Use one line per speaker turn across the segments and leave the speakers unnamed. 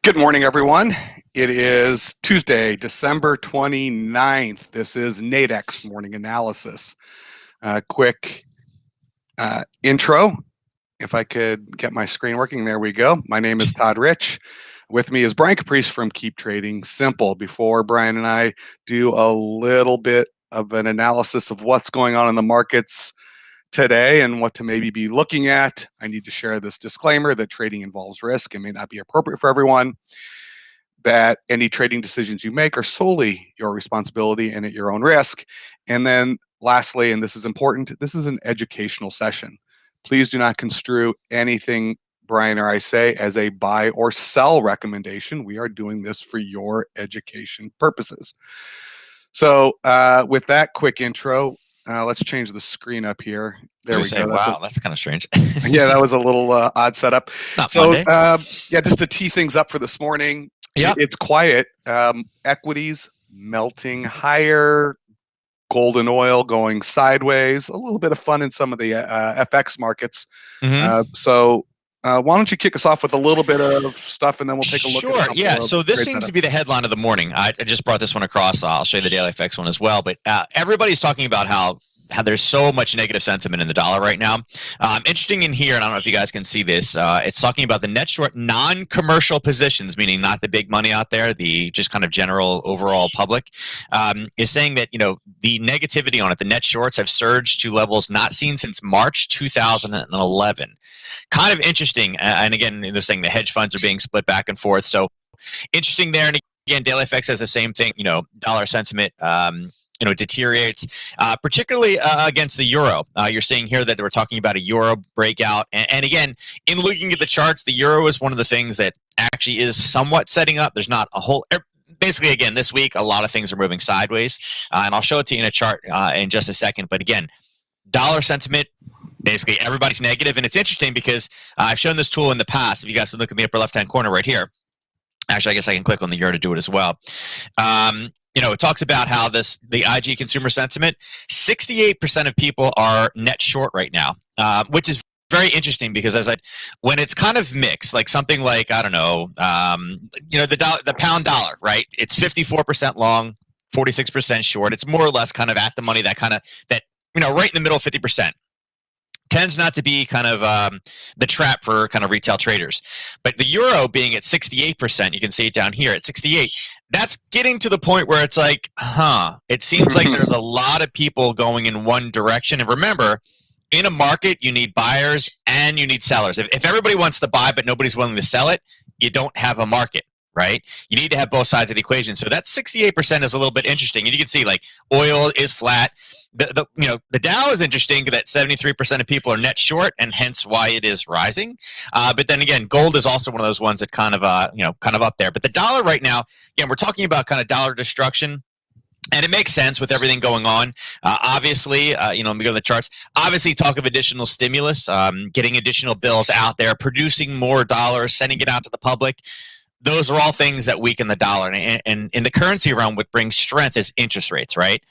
Good morning, everyone. It is Tuesday, December 29th. This is Nadex Morning Analysis. Quick intro. If I could get my screen working, there we go. My name is Todd Rich. With me is Brian Caprice from Keep Trading Simple. Before Brian and I do a little bit of an analysis of what's going on in the markets today and what to maybe be looking at, I need to share this disclaimer that trading involves risk and may not be appropriate for everyone, that any trading decisions you make are solely your responsibility and at your own risk. And then lastly, and this is important, this is an educational session. Please do not construe anything Brian or I say as a buy or sell recommendation. We are doing this for your education purposes. So with that quick intro, let's change the screen up here. There we go.
Wow, that's kind of strange.
Yeah, that was a little odd setup.
Not
So
Monday.
yeah, just to tee things up for this morning,
Yep.
it's quiet. Equities melting higher, gold and oil going sideways, a little bit of fun in some of the FX markets. So why don't you kick us off with a little bit of stuff, and then we'll take a look at a couple
Yeah.
of
So this
trade
seems
setups.
to be the headline of the morning. I just brought this one across. I'll show you the daily FX one as well. But everybody's talking about how there's so much negative sentiment in the dollar right now. Interesting in here, and I don't know if you guys can see this. It's talking about the net short non-commercial positions, meaning not the big money out there, the just kind of general overall public, is saying that the negativity on it, the net shorts have surged to levels not seen since March 2011. Kind of interesting. And again, they're saying the hedge funds are being split back and forth. So interesting there. And again, daily FX says the same thing. Dollar sentiment, deteriorates, particularly against the euro. You're seeing here that we're talking about a euro breakout. And again, in looking at the charts, the euro is one of the things that actually is somewhat setting up. There's not a whole. Basically, again, this week, a lot of things are moving sideways. And I'll show it to you in a chart in just a second. But again, dollar sentiment, basically everybody's negative. And it's interesting because I've shown this tool in the past. If you guys look in the upper left-hand corner right here, actually, I guess I can click on the euro to do it as well. It talks about how the IG consumer sentiment, 68% of people are net short right now, which is very interesting because when it's kind of mixed, like something like, I don't know, the pound dollar, right? It's 54% long, 46% short. It's more or less kind of at the money, right in the middle, 50%. Tends not to be kind of the trap for kind of retail traders. But the euro being at 68%, you can see it down here at 68, that's getting to the point where it's like, it seems like there's a lot of people going in one direction. And remember, in a market, you need buyers and you need sellers. If everybody wants to buy but nobody's willing to sell it, you don't have a market, right? You need to have both sides of the equation. So that 68% is a little bit interesting. And you can see like oil is flat. The Dow is interesting that 73% of people are net short, and hence why it is rising. But then again, gold is also one of those ones that kind of up there. But the dollar right now, again, we're talking about kind of dollar destruction. And it makes sense with everything going on. Obviously, let me go to the charts. Obviously, talk of additional stimulus, getting additional bills out there, producing more dollars, sending it out to the public. Those are all things that weaken the dollar. And in the currency realm, what brings strength is interest rates, right?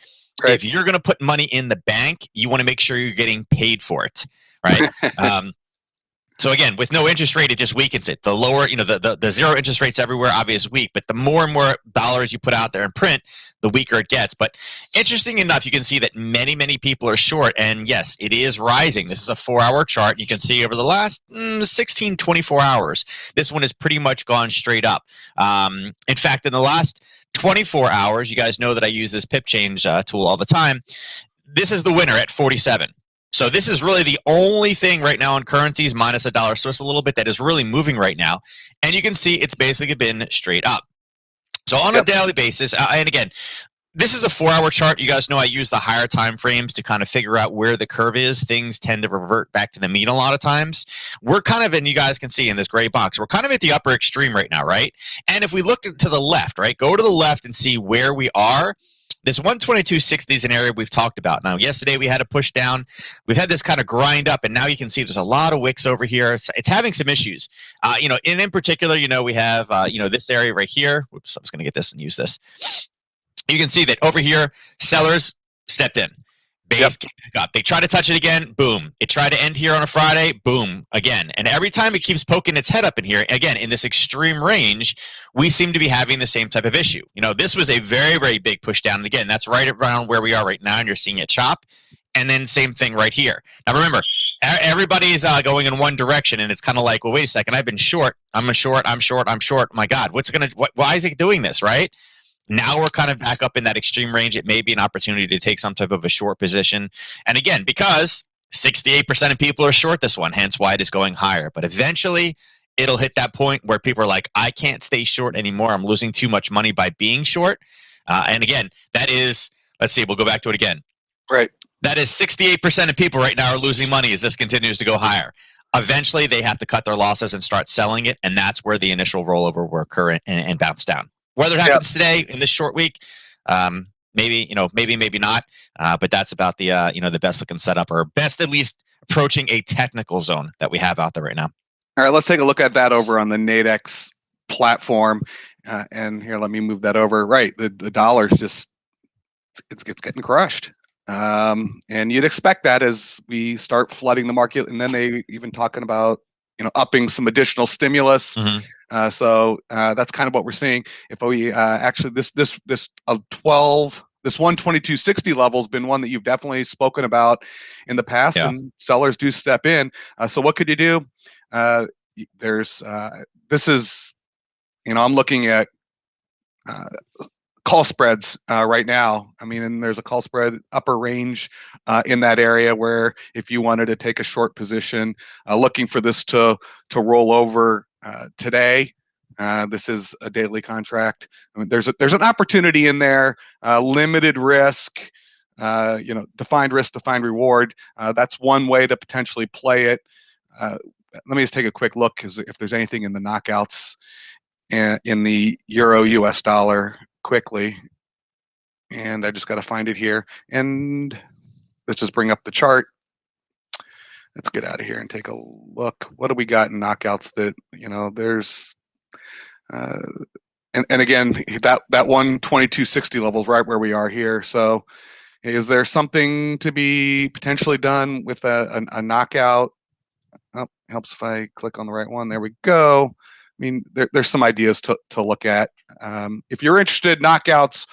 Right.
If you're going to put money in the bank, you want to make sure you're getting paid for it, right? So again, with no interest rate, it just weakens it. The lower, the zero interest rates everywhere, obviously weak, but the more and more dollars you put out there and print, the weaker it gets. But interesting enough, you can see that many, many people are short. And yes, it is rising. This is a 4-hour chart. You can see over the last 16, 24 hours, this one has pretty much gone straight up. In fact, in the last 24 hours, you guys know that I use this pip change tool all the time. This is the winner at 47. So this is really the only thing right now in currencies, minus the dollar Swiss a little bit, that is really moving right now. And you can see it's basically been straight up. So on a daily basis, and again, this is a 4-hour chart. You guys know I use the higher time frames to kind of figure out where the curve is. Things tend to revert back to the mean a lot of times. We're kind of, and you guys can see in this gray box, we're kind of at the upper extreme right now, right? And if we look to the left, right, go to the left and see where we are. This 122.60 is an area we've talked about. Now, yesterday we had a push down. We've had this kind of grind up, and now you can see there's a lot of wicks over here. It's having some issues. In particular, we have, this area right here. Whoops, I'm just going to get this and use this. You can see that over here, sellers stepped in. base came back up. They try to touch it again, boom. It tried to end here on a Friday, boom, again. And every time it keeps poking its head up in here, again, in this extreme range, we seem to be having the same type of issue. This was a very, very big push down. And again, that's right around where we are right now, and you're seeing it chop. And then same thing right here. Now remember, everybody's going in one direction, and it's kind of like, well, wait a second, I've been short. I'm short. My God, why is it doing this, right? Now we're kind of back up in that extreme range. It may be an opportunity to take some type of a short position. And again, because 68% of people are short this one, hence why it is going higher. But eventually, it'll hit that point where people are like, I can't stay short anymore. I'm losing too much money by being short. And again, that is, let's see, we'll go back to it again.
Right.
That is 68% of people right now are losing money as this continues to go higher. Eventually, they have to cut their losses and start selling it. And that's where the initial rollover will occur and bounce down. Whether it happens today in this short week, maybe not. But that's about the the best looking setup, or best at least approaching a technical zone that we have out there right now.
All right, let's take a look at that over on the Nadex platform. And here, let me move that over. Right, the dollar's just it's getting crushed. And you'd expect that as we start flooding the market, and then they even talking about upping some additional stimulus.
Mm-hmm.
So that's kind of what we're seeing. If we actually this 122.60 level has been one that you've definitely spoken about in the past, and sellers do step in. So what could you do? This is, I'm looking at call spreads right now. I mean, and there's a call spread upper range in that area where if you wanted to take a short position, looking for this to roll over today. This is a daily contract. I mean, there's an opportunity in there, limited risk, defined risk, defined reward. That's one way to potentially play it. Let me just take a quick look, because if there's anything in the knockouts in the euro US dollar quickly, and I just got to find it here, and let's just bring up the chart. Let's get out of here and take a look. What do we got in knockouts that there's and again, that 122.60 level is right where we are here. So is there something to be potentially done with a knockout? Oh, helps if I click on the right one. There we go. I mean, there's some ideas to look at. If you're interested, knockouts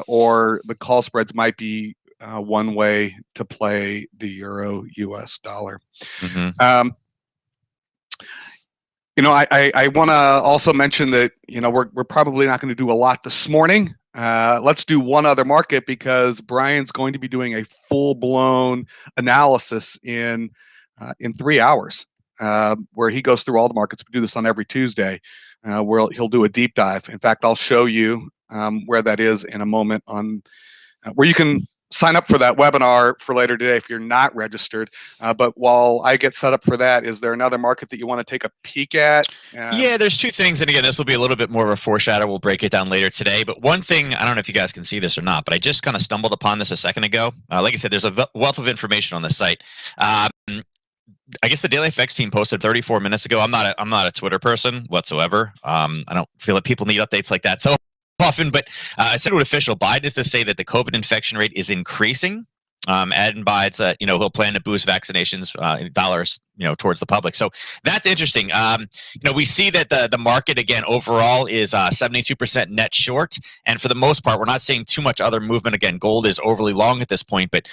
or the call spreads might be one way to play the euro US dollar.
Mm-hmm.
I want to also mention that we're probably not going to do a lot this morning. Let's do one other market, because Brian's going to be doing a full-blown analysis in 3 hours, where he goes through all the markets. We do this on every Tuesday, where he'll do a deep dive. In fact, I'll show you where that is in a moment, on where you can sign up for that webinar for later today if you're not registered. But while I get set up for that, is there another market that you want to take a peek at?
Yeah, there's two things. And again, this will be a little bit more of a foreshadow. We'll break it down later today. But one thing, I don't know if you guys can see this or not, but I just kind of stumbled upon this a second ago. Like I said, there's a wealth of information on this site. I guess the Daily FX team posted 34 minutes ago. I'm not a Twitter person whatsoever. I don't feel like people need updates like that so often, but I said it official. Biden is to say that the COVID infection rate is increasing. And Biden's he'll plan to boost vaccinations in dollars towards the public. So that's interesting. We see that the market again overall is 72% net short, and for the most part, we're not seeing too much other movement. Again, gold is overly long at this point, but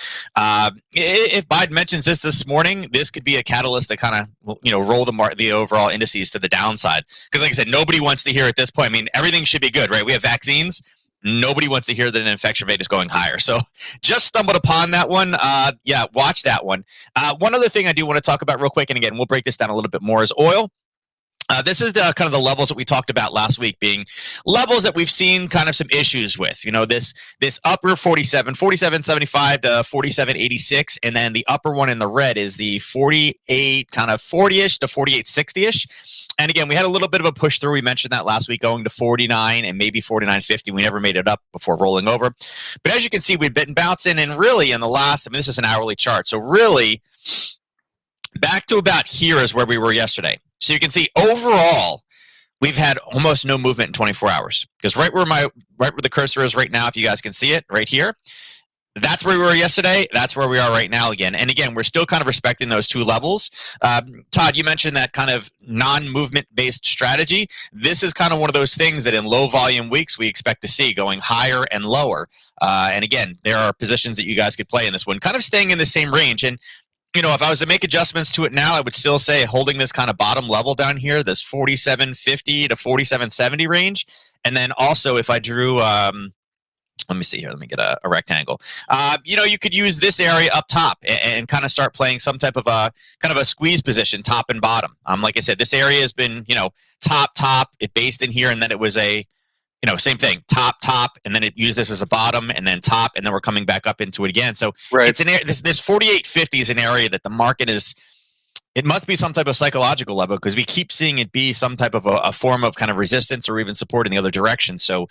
if Biden mentions this morning, this could be a catalyst that kind of roll the overall indices to the downside. Because like I said, nobody wants to hear at this point. I mean, everything should be good, right? We have vaccines. Nobody wants to hear that an infection rate is going higher. So just stumbled upon that one. Watch that one. One other thing I do want to talk about real quick, and again, we'll break this down a little bit more, is oil. This is the kind of the levels that we talked about last week, being levels that we've seen kind of some issues with. This upper 47.75 to 47.86, and then the upper one in the red is the 48 kind of 40ish to 48.60ish. And again, we had a little bit of a push through. We mentioned that last week, going to 49 and maybe 49.50. We never made it up before rolling over. But as you can see, we've been bouncing, and really in the last, this is an hourly chart. So really back to about here is where we were yesterday. So you can see overall, we've had almost no movement in 24 hours. Because right where the cursor is right now, if you guys can see it right here, That's where we were yesterday. That's where we are right now again. And again, we're still kind of respecting those two levels. Todd, you mentioned that kind of non-movement based strategy. This is kind of one of those things that in low volume weeks we expect to see going higher and lower. And again, there are positions that you guys could play in this one, kind of staying in the same range. And if I was to make adjustments to it now, I would still say holding this kind of bottom level down here, this 47.50 to 47.70 range. And then also, if I drew let me see here. Let me get a rectangle. You could use this area up top and kind of start playing some type of a squeeze position, top and bottom. Like I said, this area has been top. It based in here, and then it was a same thing, top, and then it used this as a bottom, and then top, and then we're coming back up into it again. So
Right.
it's this 48.50 is an area that the market is. It must be some type of psychological level because we keep seeing it be some type of a form of kind of resistance or even support in the other direction. So,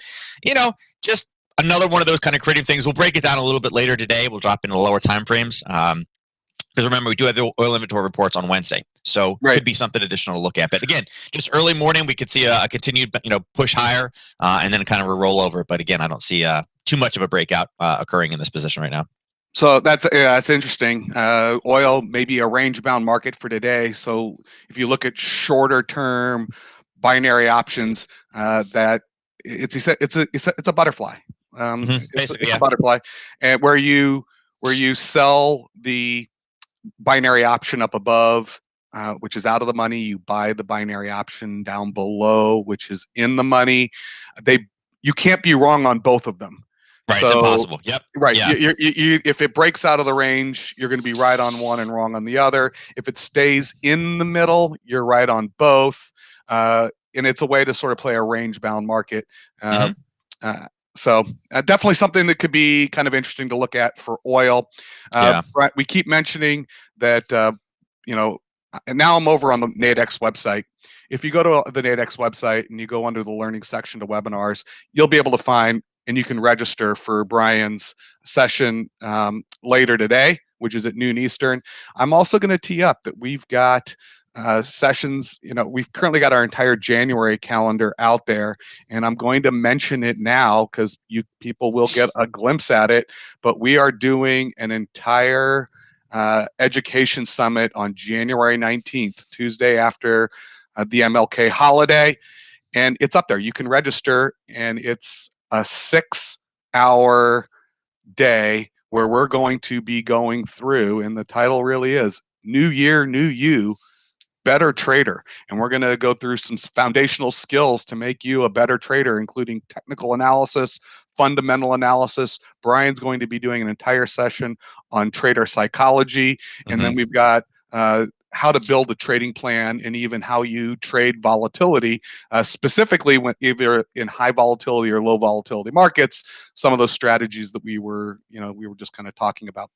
just another one of those kind of creative things. We'll break it down a little bit later today. We'll drop into the lower time frames. Because remember, we do have the oil inventory reports on Wednesday. So
Right.
could be something additional to look at. But again, just early morning, we could see a continued push higher and then kind of a rollover. But again, I don't see too much of a breakout occurring in this position right now.
So that's interesting. Oil may be a range-bound market for today. So if you look at shorter-term binary options, that it's a butterfly.
Basically,
it's
yeah.
a butterfly, and where you sell the binary option up above, which is out of the money, you buy the binary option down below, which is in the money. You can't be wrong on both of them.
Right, it's impossible. Yep.
Right.
Yeah.
If it breaks out of the range, you're going to be right on one and wrong on the other. If it stays in the middle, you're right on both. And it's a way to sort of play a range-bound market. So definitely something that could be kind of interesting to look at for oil. We keep mentioning that, and now I'm over on the Nadex website. If you go to the Nadex website and you go under the learning section to webinars, you'll be able to find, and you can register for Brian's session later today, which is at noon Eastern. I'm also going to tee up that we've got sessions. We've currently got our entire January calendar out there, and I'm going to mention it now because you people will get a glimpse at it. But we are doing an entire education summit on January 19th, Tuesday after the MLK holiday, and it's up there. You can register, and it's a 6-hour day where we're going to be going through, and the title really is New Year, New You, Better Trader. And we're going to go through some foundational skills to make you a better trader, including technical analysis, fundamental analysis. Brian's going to be doing an entire session on trader psychology. And then we've got how to build a trading plan and even how you trade volatility, specifically when either in high volatility or low volatility markets, some of those strategies that we were just kind of talking about.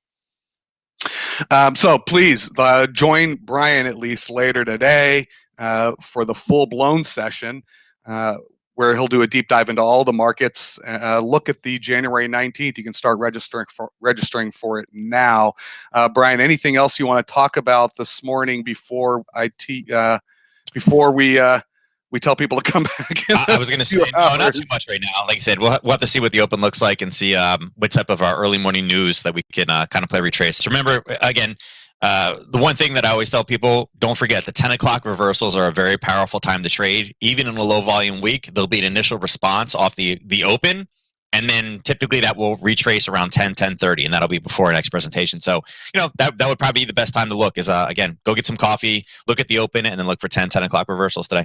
So please join Brian at least later today for the full-blown session where he'll do a deep dive into all the markets. Look at the January 19th. You can start registering for it now. Brian, anything else you want to talk about this morning before we tell people to come back?
I was going to say, no, not too much right now. Like I said, we'll have to see what the open looks like and see what type of our early morning news that we can kind of play retrace. Remember, again, the one thing that I always tell people, don't forget the 10 o'clock reversals are a very powerful time to trade. Even in a low volume week, there'll be an initial response off the open. And then typically that will retrace around 10:30, and that'll be before our next presentation. So, that would probably be the best time to look is, again, go get some coffee, look at the open, and then look for 10 o'clock reversals today.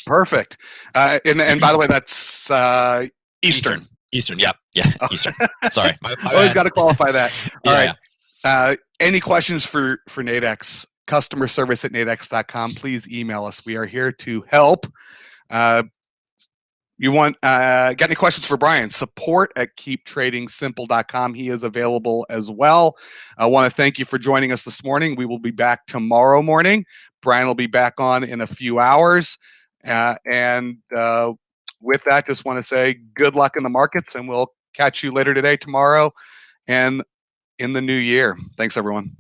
Perfect. And by the way, that's Eastern.
Eastern, yeah, Eastern. Sorry. My
always got to qualify that. All right.
Yeah.
Any questions for Nadex? Customer service at nadex.com. Please email us. We are here to help. You got any questions for Brian? Support at keeptradingsimple.com. He is available as well. I want to thank you for joining us this morning. We will be back tomorrow morning. Brian will be back on in a few hours. And with that, just want to say good luck in the markets, and we'll catch you later today, tomorrow, and in the new year. Thanks, everyone.